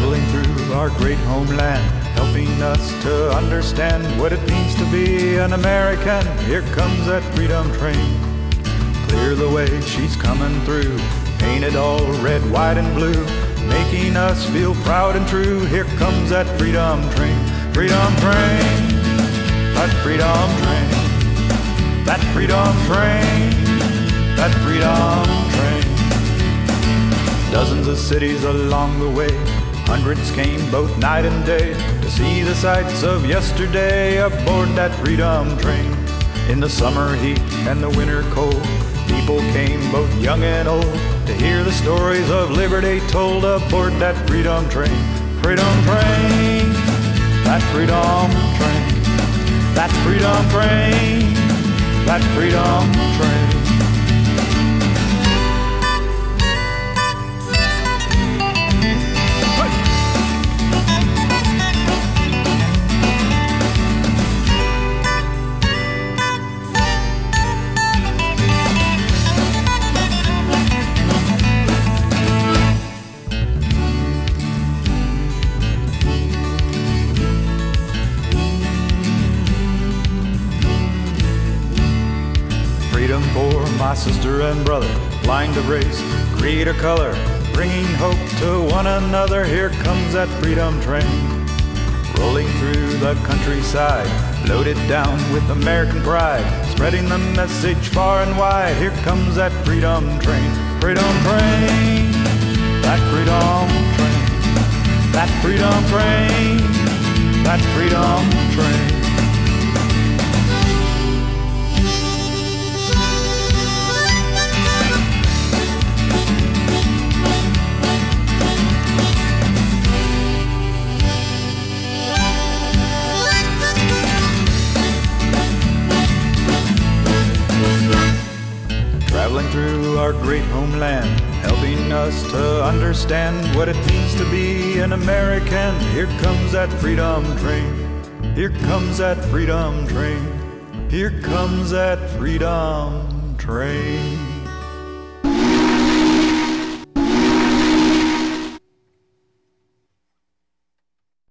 traveling through our great homeland, helping us to understand what it means to be an American. Here comes that freedom train. Clear the way, she's coming through, painted all red, white, and blue, making us feel proud and true. Here comes that freedom train. Freedom train, that freedom train, that freedom train, that freedom train. Dozens of cities along the way, hundreds came both night and day to see the sights of yesterday aboard that freedom train. In the summer heat and the winter cold, people came both young and old to hear the stories of liberty told aboard that freedom train. Freedom train, that freedom train, that freedom train, that freedom train. Freedom for my sister and brother, blind of race, creed or color, bringing hope to one another. Here comes that freedom train, rolling through the countryside, loaded down with American pride, spreading the message far and wide. Here comes that freedom train. Freedom train, that freedom train, that freedom train, that freedom train. Traveling through our great homeland, helping us to understand what it means to be an American. Here comes that freedom train. Here comes that freedom train. Here comes that freedom train.